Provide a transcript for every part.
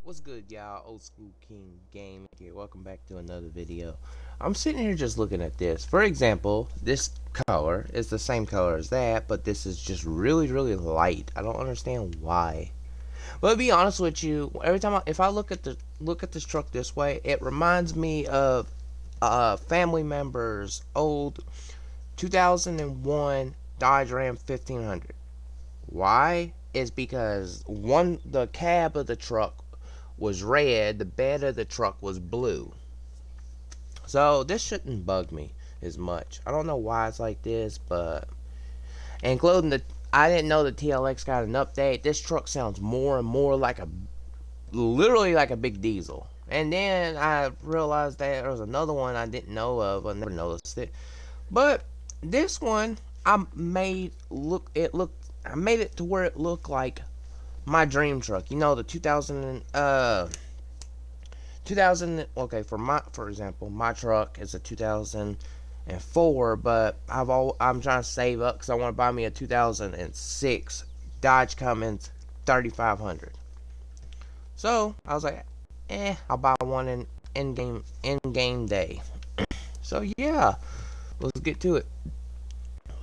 What's good, y'all? Old School King Game here. Welcome back to another video. I'm sitting here just looking at this. For example, this color is the same color as that, but this is just really light. I don't understand why. But to be honest with you, every time if I look at this truck this way, it reminds me of family members' old 2001 Dodge Ram 1500. Why? Is because the cab of the truck was red, the bed of the truck was blue. So this shouldn't bug me as much. I don't know why it's like this, but including I didn't know the TLX got an update. This truck sounds more and more like literally like a big diesel. And then I realized that there was another one I didn't know of. I never noticed it. But this one, I made it to where it looked like my dream truck. You know, the 2000. Okay, for example, my truck is a 2004, but I'm trying to save up because I want to buy me a 2006 Dodge Cummins 3500. So I was like, I'll buy one in game day. So yeah, let's get to it.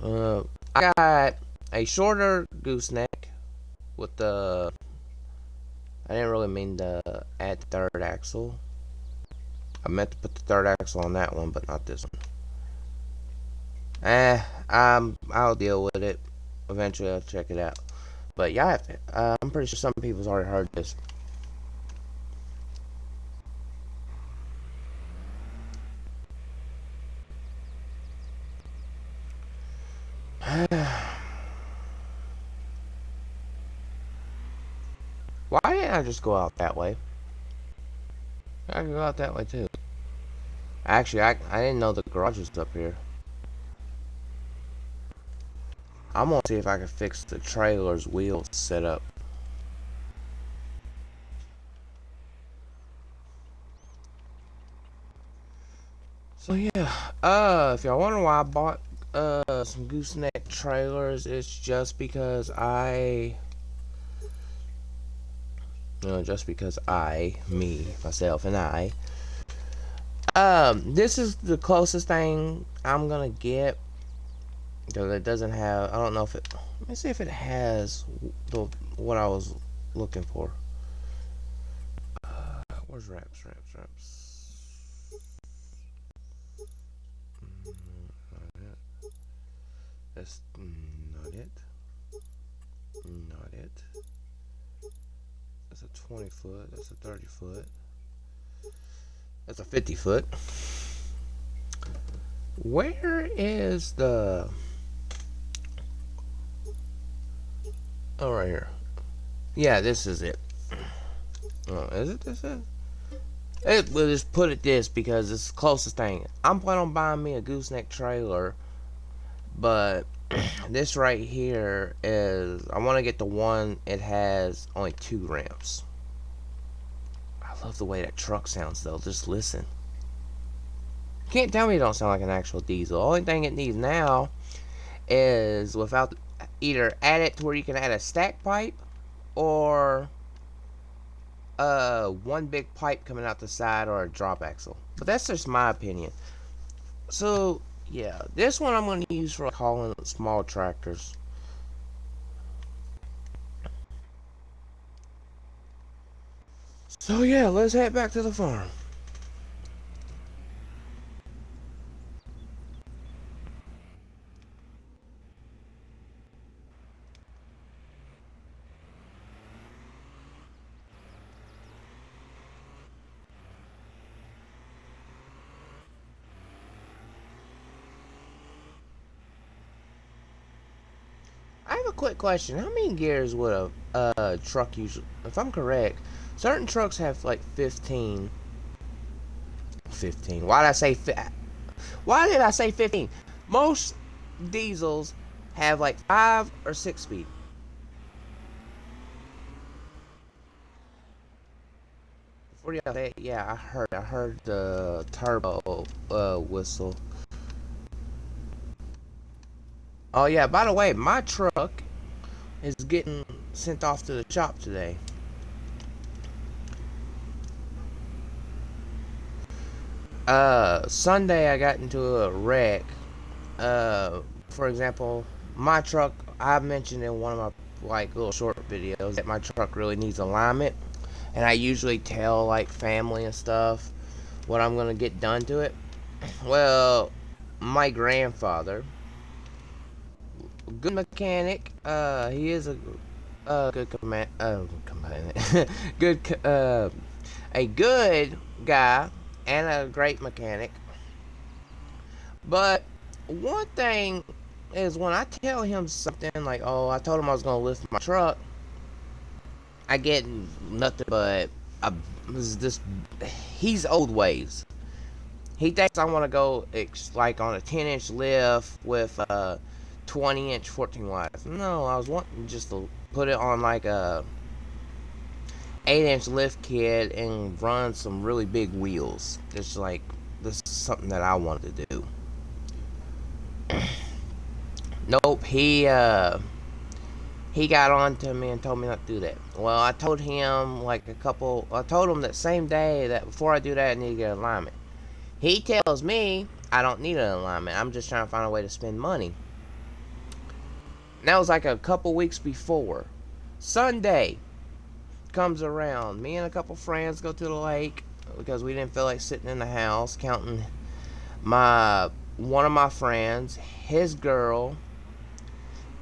I got a shorter gooseneck with the. I didn't really mean to add the third axle. I meant to put the third axle on that one, but not this one. I'll deal with it. Eventually, I'll check it out. But yeah, I'm pretty sure some people's already heard this. Why didn't I just go out that way? I could go out that way too. Actually, I didn't know the garage was up here. I'm gonna see if I can fix the trailer's wheel setup. So yeah, if y'all wonder why I bought some gooseneck trailers, it's just because me, myself, and this is the closest thing I'm gonna get because it doesn't have. I don't know if it. Let me see if it has what I was looking for. Where's wraps? Not it. That's not it. Not it. That's a 20 foot. That's a 30 foot. That's a 50 foot. Where is the... Oh, right here. Yeah, this is it. Oh, is it this is? We'll just put it this because it's the closest thing. I'm planning on buying me a gooseneck trailer, but this right here is... I want to get the one, it has only 2 ramps. I love the way that truck sounds though, just listen. You can't tell me it don't sound like an actual diesel. The only thing it needs now is without either add it to where you can add a stack pipe or one big pipe coming out the side or a drop axle. But that's just my opinion. So yeah, this one I'm going to use for hauling small tractors. So yeah, let's head back to the farm. I have a quick question. How many gears would a truck usually, if I'm correct, certain trucks have like 15. 15. Why did I say 15? Most diesels have like 5 or 6 speed. 40, yeah, I heard the turbo whistle. Oh yeah, by the way, my truck is getting sent off to the shop today. Sunday I got into a wreck. Uh, for example, my truck, I mentioned in one of my like little short videos that my truck really needs alignment, and I usually tell like family and stuff what I'm gonna get done to it. Well, my grandfather, good mechanic, he is a good good, a good guy and a great mechanic. But one thing is when I tell him something like, "Oh, I told him I was gonna lift my truck," I get nothing but a, this. He's old ways. He thinks I want to go like on a 10-inch lift with a 20-inch 14 watts. No, I was wanting just to put it on like a 8-inch lift kit and run some really big wheels. Just like this is something that I wanted to do. Nope, he got on to me and told me not to do that. Well, I told him I told him that same day that before I do that, I need to get alignment. He tells me I don't need an alignment. I'm just trying to find a way to spend money. And that was like a couple weeks before. Sunday comes around. Me and a couple friends go to the lake because we didn't feel like sitting in the house counting one of my friends, his girl,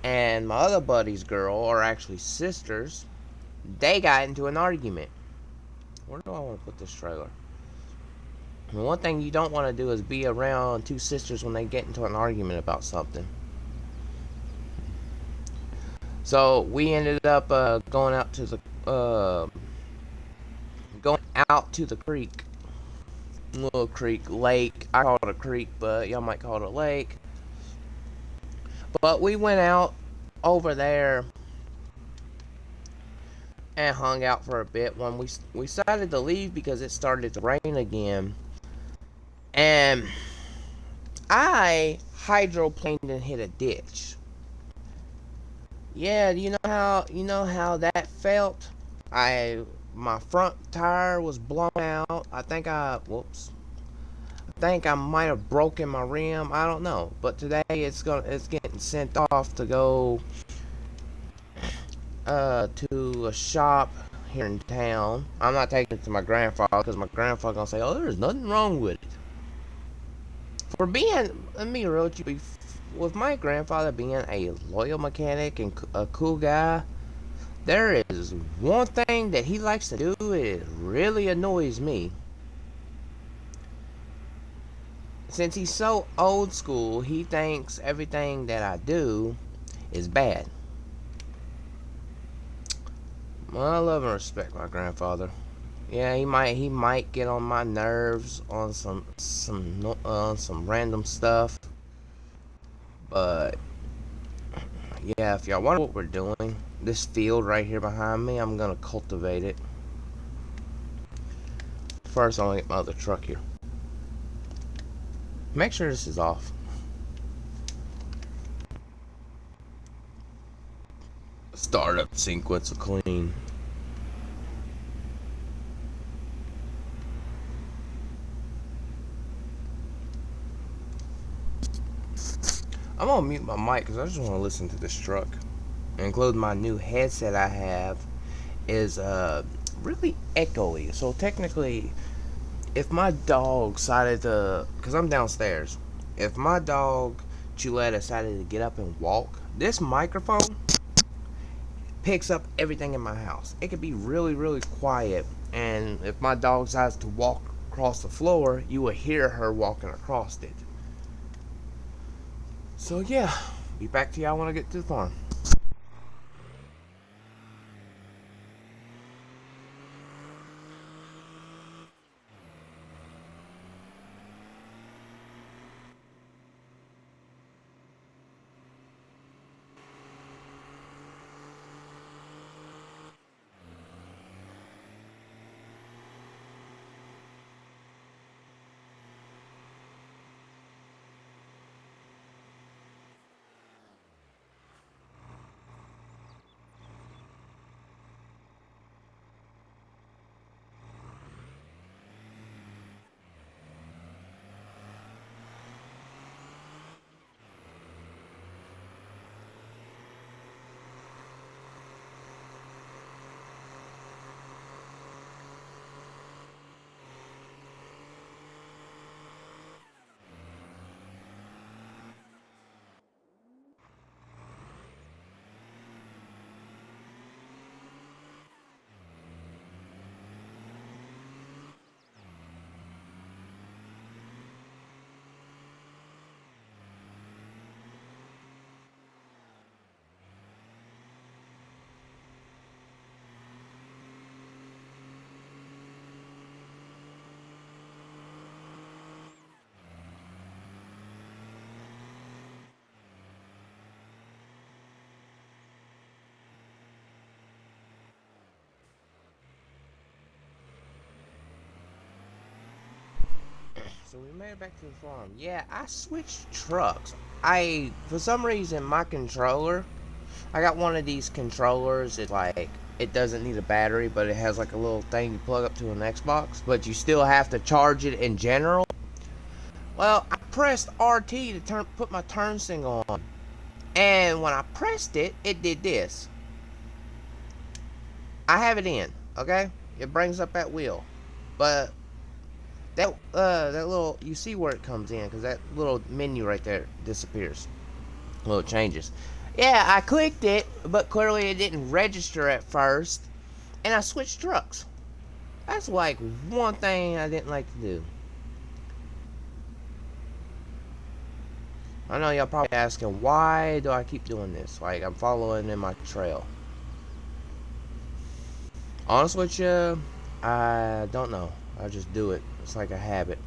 and my other buddy's girl are actually sisters. They got into an argument. Where do I want to put this trailer? And one thing you don't want to do is be around two sisters when they get into an argument about something. So we ended up going out to the creek, little creek, lake. I call it a creek, but y'all might call it a lake. But we went out over there and hung out for a bit. When we decided to leave because it started to rain again, and I hydroplaned and hit a ditch. Yeah, you know how that felt? My front tire was blown out. I think I might have broken my rim. I don't know. But today it's getting sent off to go to a shop here in town. I'm not taking it to my grandfather because my grandfather gonna say, "Oh, there's nothing wrong with it." Let me real with you, with my grandfather being a loyal mechanic and a cool guy, there is one thing that he likes to do. It really annoys me. Since he's so old school, he thinks everything that I do is bad. Well, I love and respect my grandfather. Yeah, he might get on my nerves on some random stuff, but yeah, if y'all wonder what we're doing, this field right here behind me, I'm gonna cultivate it. First, I'm gonna get my other truck here. Make sure this is off. Startup sequence of clean. I'm gonna mute my mic because I just want to listen to this truck. Including my new headset I have is really echoey. So technically, if my dog decided to, because I'm downstairs, if my dog Chuleta decided to get up and walk, this microphone picks up everything in my house. It could be really, really quiet, and if my dog decides to walk across the floor, you will hear her walking across it. So yeah, be back to y'all when I get to the farm. So we made it back to the farm. Yeah, I switched trucks. For some reason, my controller, I got one of these controllers. It's like, it doesn't need a battery, but it has like a little thing you plug up to an Xbox, but you still have to charge it in general. Well, I pressed RT to put my turn signal on. And when I pressed it, it did this. I have it in, okay? It brings up that wheel. But that little, you see where it comes in, because that little menu right there disappears. Little changes. Yeah, I clicked it, but clearly it didn't register at first, and I switched trucks. That's like one thing I didn't like to do. I know y'all probably asking, why do I keep doing this? Like, I'm following in my trail. Honest with you, I don't know. I just do it. It's like a habit.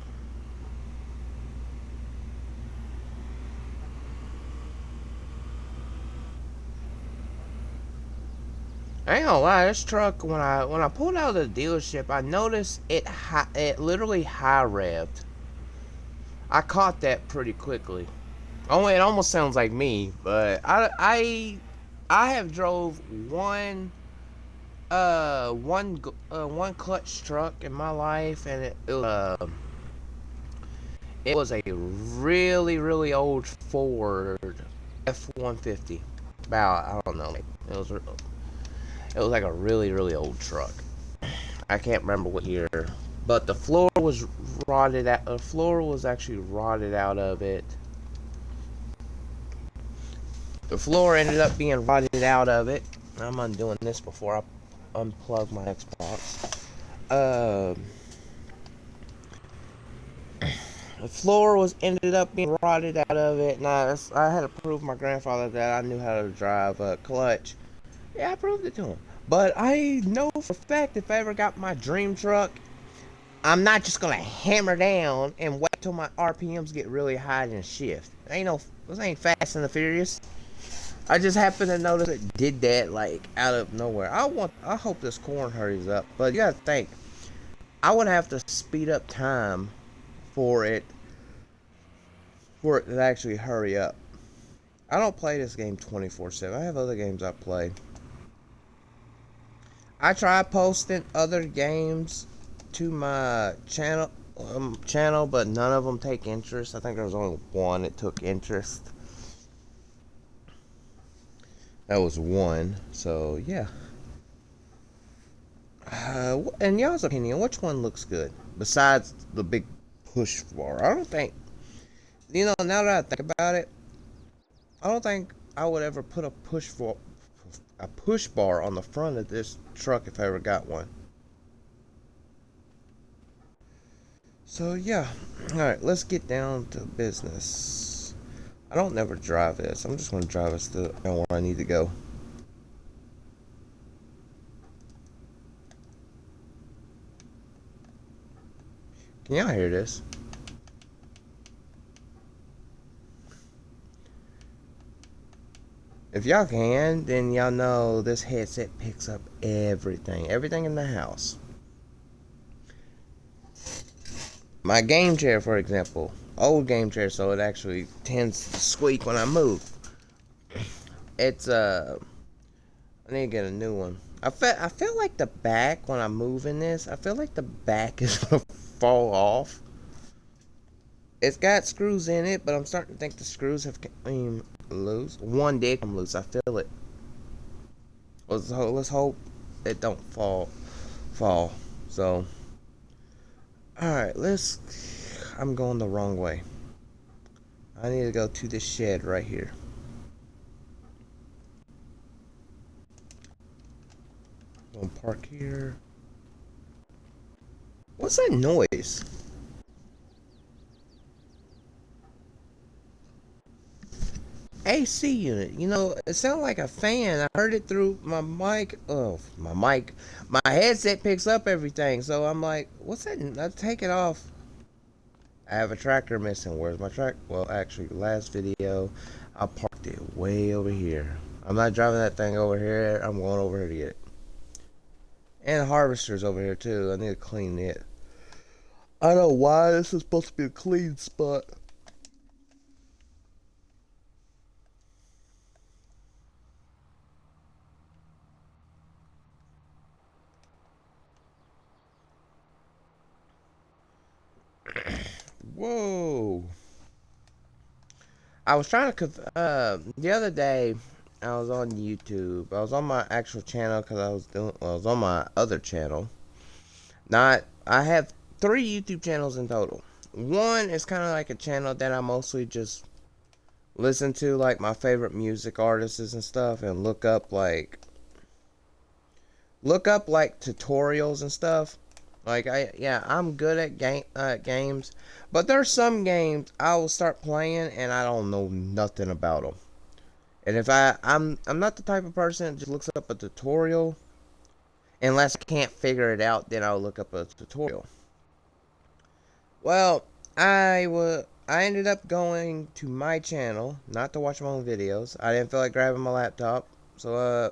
I ain't gonna lie, this truck, when I pulled out of the dealership, I noticed it literally high revved. I caught that pretty quickly. Oh, it almost sounds like me, but I have drove one clutch truck in my life, and it was a really really old Ford F-150. About, I don't know, it was like a really really old truck. I can't remember what year, but the floor was rotted out. The floor was actually rotted out of it. The floor ended up being rotted out of it. I'm undoing this before I unplug my Xbox. The floor was ended up being rotted out of it, and I had to prove my grandfather that I knew how to drive a clutch. Yeah, I proved it to him. But I know for a fact if I ever got my dream truck, I'm not just gonna hammer down and wait till my RPMs get really high and shift. This ain't Fast and the Furious. I just happened to notice it did that like out of nowhere. I hope this corn hurries up, but you gotta think, I would have to speed up time for it to actually hurry up. I don't play this game 24/7. I have other games I play. I try posting other games to my channel, but none of them take interest. I think there was only one that took interest. That was one. So yeah. In y'all's opinion, which one looks good besides the big push bar? I don't think. Now that I think about it, I don't think I would ever put a push bar on the front of this truck if I ever got one. So yeah, all right, let's get down to business. I don't never drive this. I'm just gonna drive us to where I need to go. Can y'all hear this? If y'all can, then y'all know this headset picks up everything in the house. My game chair, for example, old game chair, so it actually tends to squeak when I move. I need to get a new one. I feel like the back, when I move in this, I feel like the back is gonna fall off. It's got screws in it, but I'm starting to think the screws have came loose. One did come loose. I feel it. Let's hope it don't fall. So, all right. I'm going the wrong way. I need to go to this shed right here. I'm gonna park here. What's that noise? AC unit. It sounded like a fan. I heard it through my mic. Oh, my mic. My headset picks up everything. So I'm like, what's that? I take it off. I have a tractor missing. Where's my track? Well, actually, last video, I parked it way over here. I'm not driving that thing over here. I'm going over here to get it. And the harvester's over here too. I need to clean it. I don't know why this is supposed to be a clean spot. Whoa. I was trying to, the other day, I was on YouTube. I was on my actual channel because I was on my other channel. Not, I have 3 YouTube channels in total. One is kind of like a channel that I mostly just listen to, like, my favorite music artists and stuff, and look up like tutorials and stuff. Like yeah, I'm good at games, but there's some games I will start playing and I don't know nothing about them. And if I'm not the type of person that just looks up a tutorial unless I can't figure it out, then I'll look up a tutorial. Well, I ended up going to my channel, not to watch my own videos. I didn't feel like grabbing my laptop, so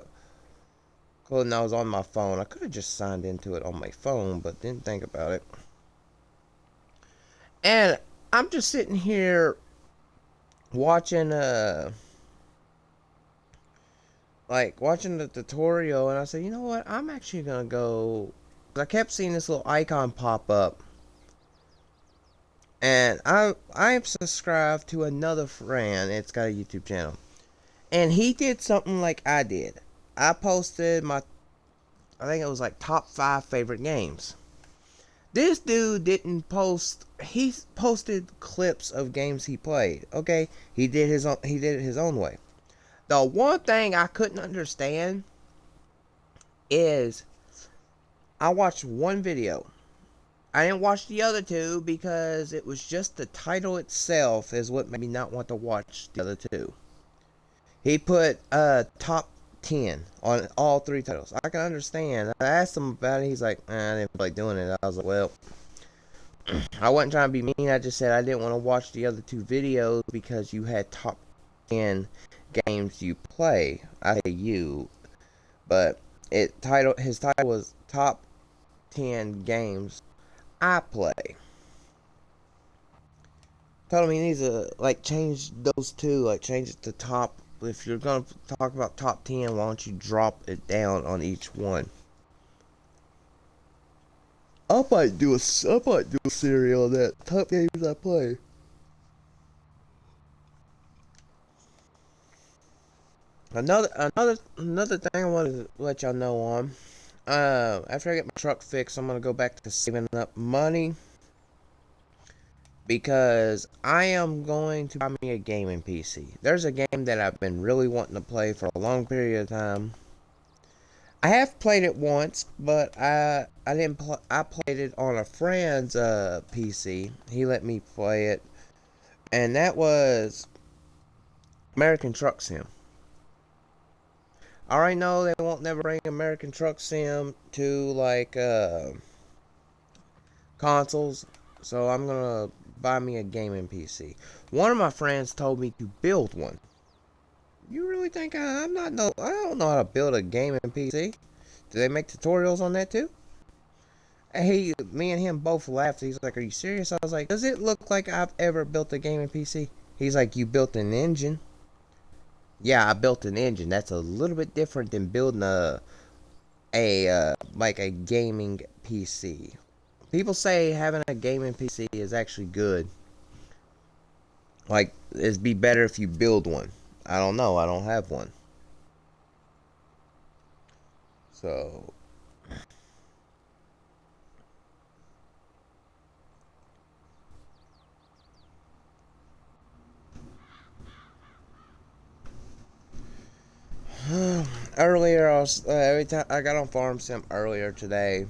well, I was on my phone. I could have just signed into it on my phone, but didn't think about it. And I'm just sitting here watching watching the tutorial, and I said, you know what? I'm actually gonna go. I kept seeing this little icon pop up, and I'm subscribed to another friend. It's got a YouTube channel, and he did something like I did. I posted I think it was like top 5 favorite games. This dude didn't post. He posted clips of games he played. Okay, he did his own. He did it his own way. The one thing I couldn't understand is I watched one video. I didn't watch the other two because it was just the title itself is what made me not want to watch the other two. He put top 10 on all 3 titles. I can understand. I asked him about it. He's like, I didn't feel like doing it. I was like, well, I wasn't trying to be mean. I just said I didn't want to watch the other 2 videos because you had top 10 games you play. I say you, but his title was top 10 games I play. Told him he needs to like change those 2, like change it to top. If you're gonna talk about top 10, why don't you drop it down on each one? I might do a series on that top games I play. Another thing I wanted to let y'all know on. After I get my truck fixed, I'm gonna go back to saving up money because I am going to buy me a gaming PC. There's a game that I've been really wanting to play for a long period of time. I have played it once, but I didn't I played it on a friend's PC. He let me play it, and that was American Truck Sim. I already know they won't never bring American Truck Sim to like consoles, so I'm gonna buy me a gaming PC. One of my friends told me to build one. You really think I'm not no? I don't know how to build a gaming PC. Do they make tutorials on that too? Me and him both laughed. He's like, "Are you serious?" I was like, "Does it look like I've ever built a gaming PC?" He's like, "You built an engine." Yeah, I built an engine. That's a little bit different than building like a gaming PC. People say having a gaming PC is actually good. Like, it'd be better if you build one. I don't know. I don't have one. So, earlier I was every time I got on Farm Sim earlier today,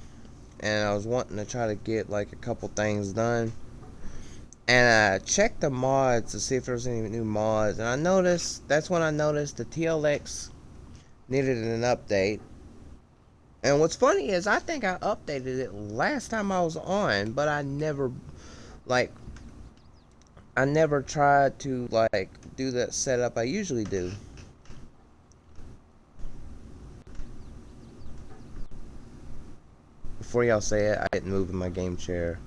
and I was wanting to try to get like a couple things done. And I checked the mods to see if there was any new mods, and that's when I noticed the TLX needed an update. And what's funny is I think I updated it last time I was on, but like I never tried to like do that setup I usually do. Before y'all say it, I didn't move in my game chair.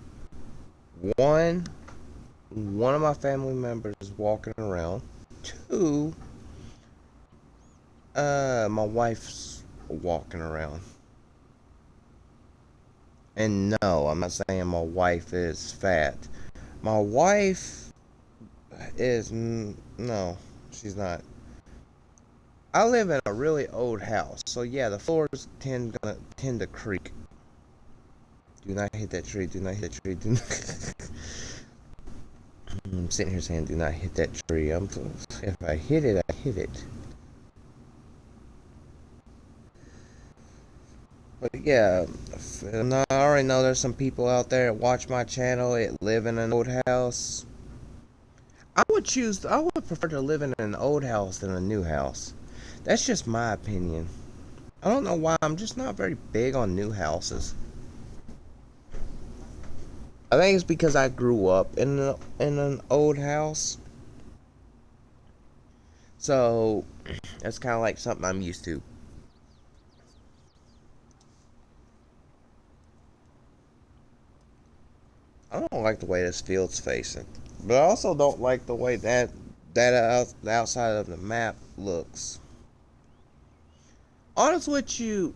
One, one of my family members is walking around. Two, my wife's walking around. And no, I'm not saying my wife is fat. My wife is no, she's not. I live in a really old house, so yeah, the floors tend to creak. Do not hit that tree. Do not hit that tree. Do not. I'm sitting here saying, "Do not hit that tree." If I hit it, I hit it. But yeah, I already know there's some people out there that watch my channel that live in an old house. I would prefer to live in an old house than a new house. That's just my opinion. I don't know why, I'm just not very big on new houses. I think it's because I grew up in an old house. So, that's kind of like something I'm used to. I don't like the way this field's facing. But I also don't like the way the outside of the map looks. Honest with you,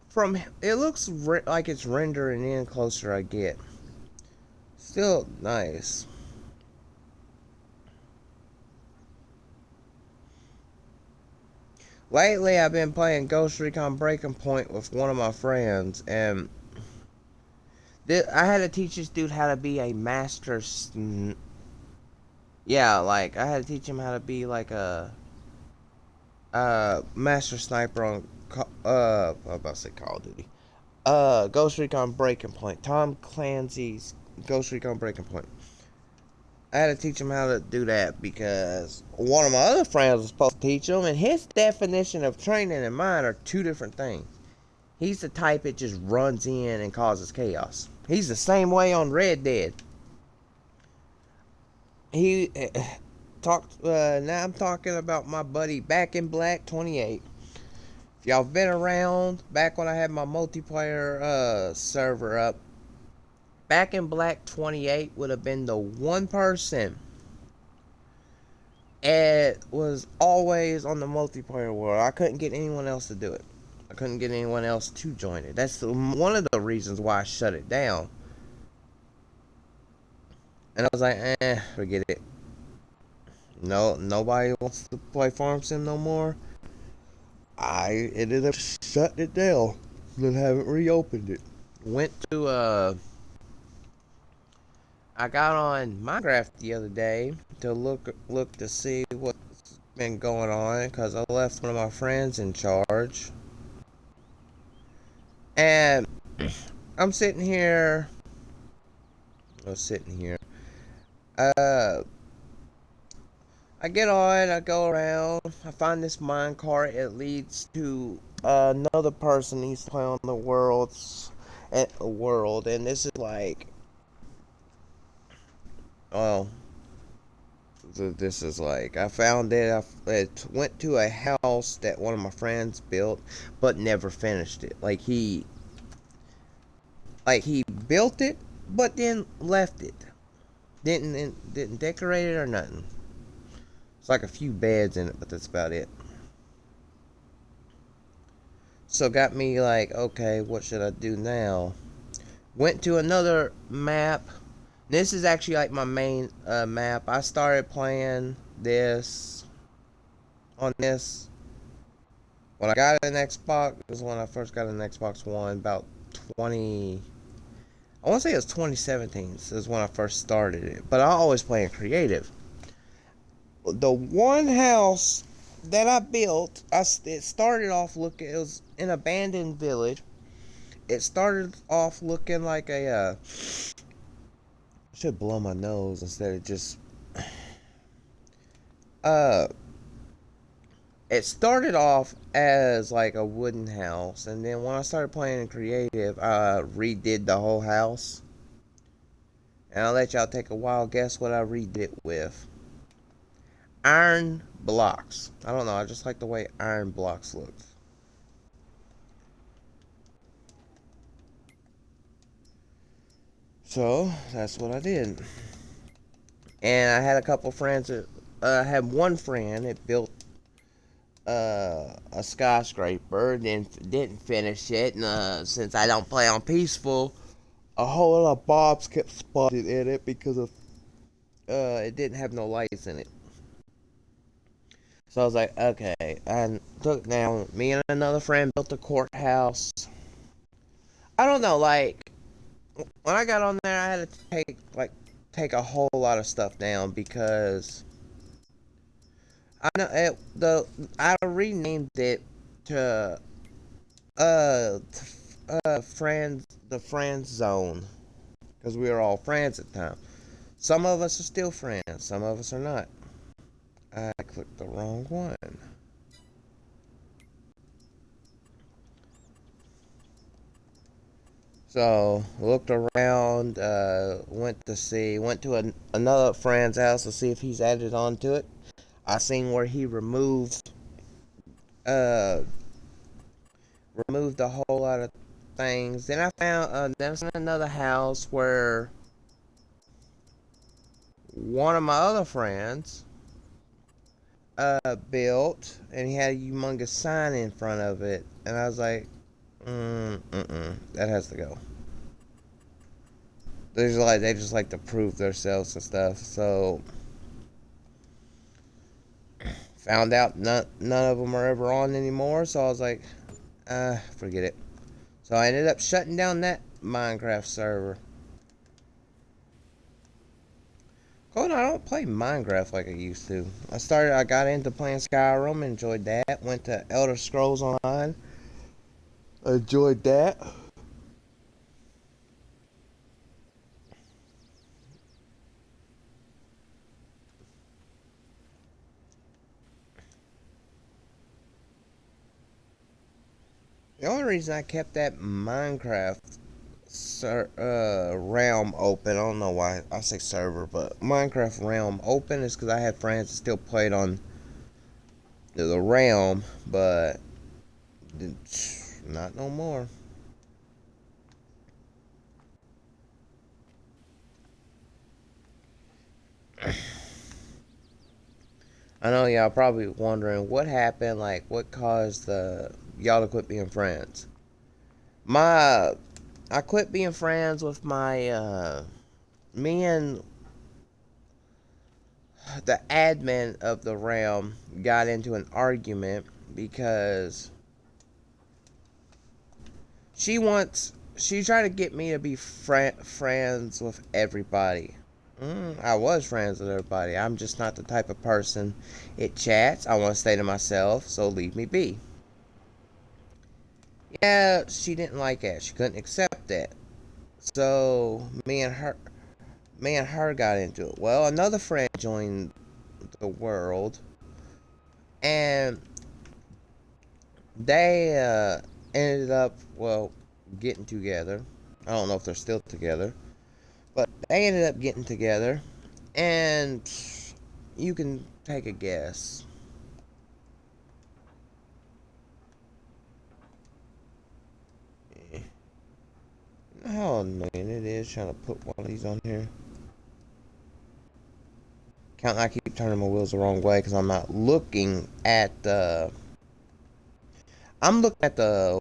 from it looks like it's rendering in closer I get. Still nice. Lately, I've been playing Ghost Recon Breaking Point with one of my friends, and I had to teach this dude how to be a master. Yeah, like I had to teach him how to be like a master sniper on I'm about to say Call of Duty. Ghost Recon Breaking Point. Tom Clancy's Ghost Recon Breaking Point. I had to teach him how to do that because one of my other friends was supposed to teach him, and his definition of training and mine are two different things. He's the type that just runs in and causes chaos. He's the same way on Red Dead. He talked. Now I'm talking about my buddy Back in Black 28. If y'all been around back when I had my multiplayer server up, Back in Black 28 would have been the one person it was always on the multiplayer world. I couldn't get anyone else to do it. I couldn't get anyone else to join it. That's one of the reasons why I shut it down. And I was like, forget it. No, nobody wants to play Farm Sim no more. I ended up shutting it down and haven't reopened it. Went to I got on Minecraft the other day to look to see what's been going on because I left one of my friends in charge, and I'm sitting here. I was sitting here. Uh, I get on. I go around. I find this minecart. It leads to another person needs to play on the world, and this is like, well, this is like I found it. It went to a house that one of my friends built, but never finished it. Like he built it, but then left it. Didn't decorate it or nothing. It's like a few beds in it, but that's about it. So got me like, okay, what should I do now? Went to another map. This is actually like my main map. I started playing this on this when I got an Xbox. This is when I first got an Xbox One, about 20. I want to say it was 2017. This is when I first started it. But I always play in creative. The one house that I built, it started off looking. It was an abandoned village. It started off looking like a. I should blow my nose instead of just. Uh, it started off as like a wooden house, and then when I started playing in creative, I redid the whole house. And I'll let y'all take a wild guess what I redid it with. Iron blocks. I don't know, I just like the way iron blocks look. So that's what I did. And I had a couple friends that I had one friend that built a skyscraper, then didn't finish it. And since I don't play on peaceful, a whole lot of bobs kept spotted in it because of it didn't have no lights in it. So I was like, okay. And took down. Me and another friend built a courthouse. I don't know, like when I got on there, I had to take a whole lot of stuff down because I know I renamed it to friends the friend zone because we were all friends at the time. Some of us are still friends, some of us are not. I clicked the wrong one. So looked around, went to another friend's house to see if he's added on to it. I seen where he uh removed a whole lot of things. Then I found there's another house where one of my other friends built, and he had a humongous sign in front of it, and I was like, that has to go. They just like to prove themselves and stuff. So found out none of them are ever on anymore. So I was like, forget it. So I ended up shutting down that Minecraft server. Oh no, I don't play Minecraft like I used to. I got into playing Skyrim, enjoyed that. Went to Elder Scrolls Online, enjoyed that. The only reason I kept that Minecraft realm open, I don't know why I say server, but Minecraft realm open is because I had friends that still played on the realm, but not no more. I know y'all probably wondering what happened, like what caused y'all to quit being friends. My I quit being friends with my me and the admin of the realm got into an argument because she tried to get me to be friends with everybody. I was friends with everybody. I'm just not the type of person it chats. I want to stay to myself, so leave me be. Yeah, she didn't like that. She couldn't accept that. So me and her got into it. Well, another friend joined the world, and they ended up getting together. I don't know if they're still together, but they ended up getting together, and you can take a guess. How annoying it is trying to put one of these on here. I keep turning my wheels the wrong way because I'm not looking at the. I'm looking at the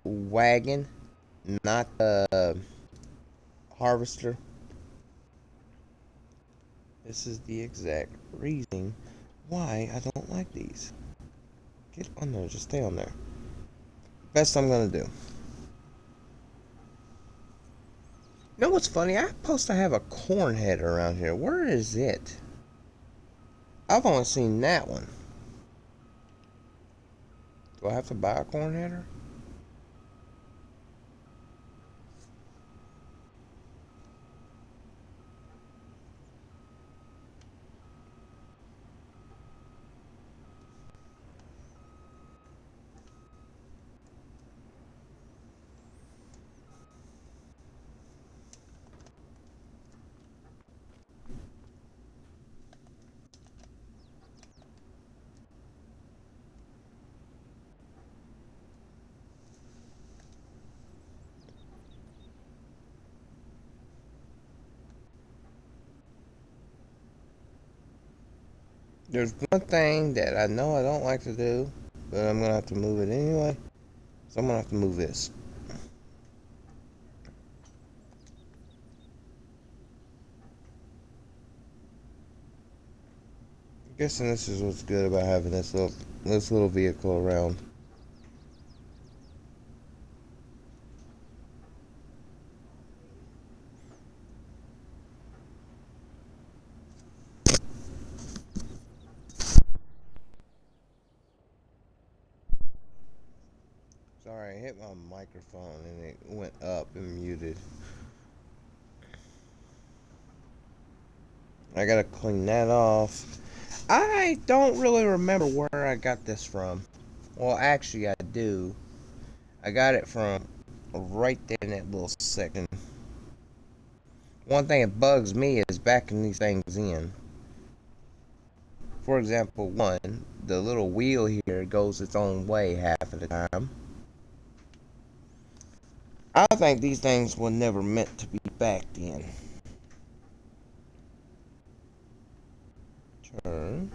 wagon, not the harvester. This is the exact reason why I don't like these. Get on there, just stay on there. Best I'm gonna do. You know what's funny? I'm supposed to have a corn head around here. Where is it? I've only seen that one. Do I have to buy a corn header? There's one thing that I know I don't like to do, but I'm gonna have to move it anyway. So I'm gonna have to move this. I'm guessing this is what's good about having this little vehicle around. Sorry, I hit my microphone and it went up and muted. I gotta clean that off. I don't really remember where I got this from. Well, actually, I do. I got it from right there in that little section. One thing that bugs me is backing these things in. For example, one, the little wheel here goes its own way half of the time. I think these things were never meant to be backed in. Turn.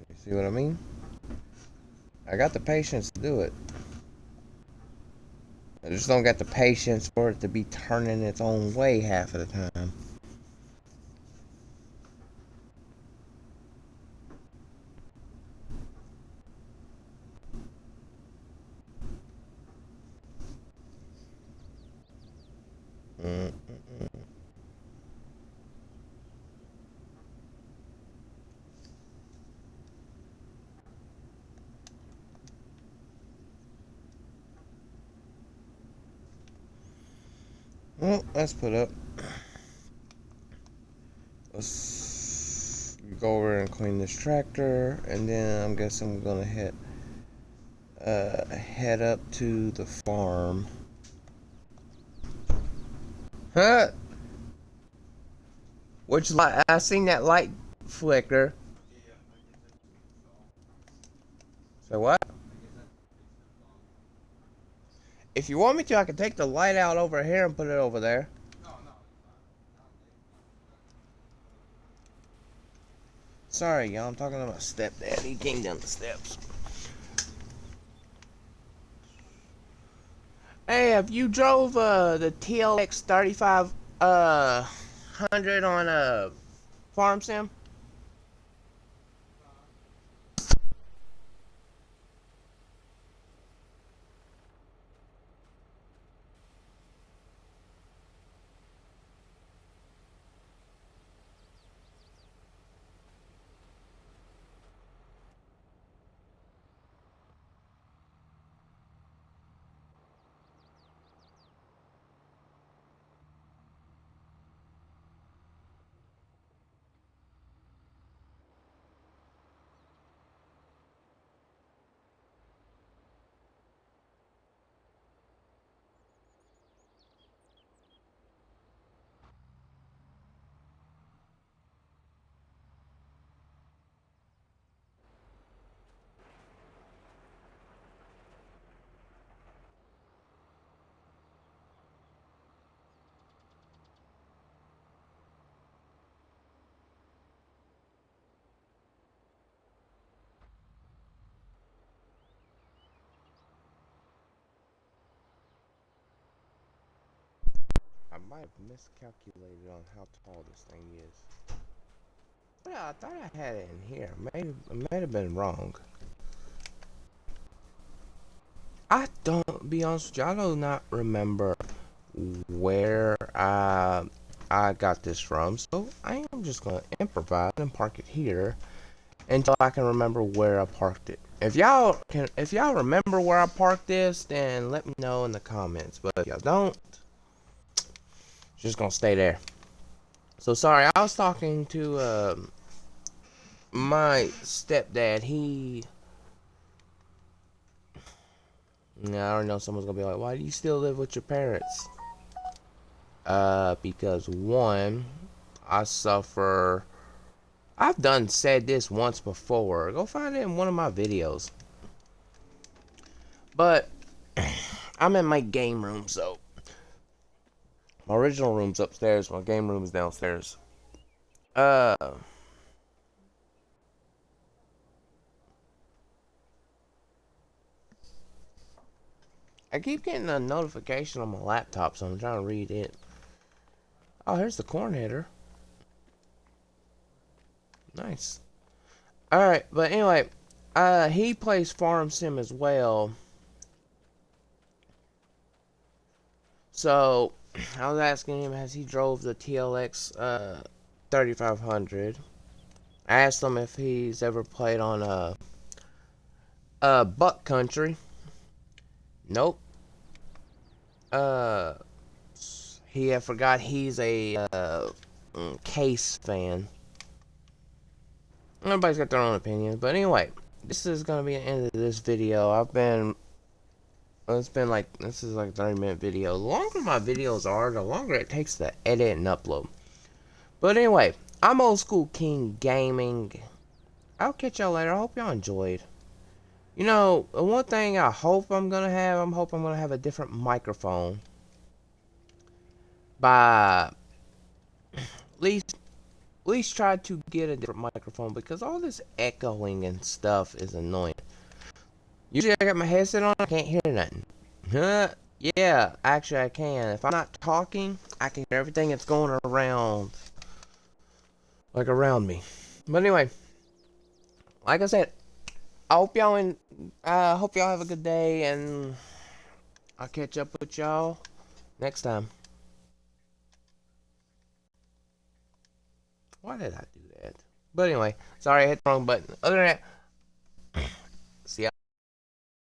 You see what I mean? I got the patience to do it. I just don't got the patience for it to be turning its own way half of the time. Well, let's put up. Let's go over and clean this tractor, and then I'm guessing we're gonna head up to the farm. Huh? Which light? I seen that light flicker. So what? If you want me to, I can take the light out over here and put it over there. Sorry, y'all. I'm talking to my stepdad. He came down the steps. Hey, have you drove the TLX 3500 on a farm sim? I might have miscalculated on how tall this thing is. Yeah, I thought I had it in here. I might have been wrong. I don't, be honest with you, I do not remember where I got this from, so I am just gonna improvise and park it here until I can remember where I parked it. If y'all remember where I parked this, then let me know in the comments. But if y'all don't, it's just gonna stay there. So sorry, I was talking to my stepdad. I don't know. Someone's gonna be like, "Why do you still live with your parents?" Because one, I suffer. I've done said this once before. Go find it in one of my videos. But I'm in my game room, so my original room's upstairs. My game room's downstairs. Uh, I keep getting a notification on my laptop, so I'm trying to read it. Oh, here's the corn header. Nice. Alright, but anyway, he plays Farm Sim as well. So, I was asking him as he drove the TLX 3500. I asked him if he's ever played on Buck Country. Nope. Uh, he had forgot he's a Case fan. Everybody's got their own opinion, but anyway, this is gonna be the end of this video. It's been like, this is like a 30-minute video. The longer my videos are, the longer it takes to edit and upload. But anyway, I'm Old School King Gaming. I'll catch y'all later. I hope y'all enjoyed. You know, one thing I hope I'm gonna have, I'm gonna have a different microphone. By at least try to get a different microphone, because all this echoing and stuff is annoying. Usually I got my headset on, I can't hear nothing. Yeah, actually I can. If I'm not talking, I can hear everything that's going around. Like around me. But anyway, like I said, I hope y'all have a good day, and I'll catch up with y'all next time. Why did I do that? But anyway, sorry I hit the wrong button. Other than that,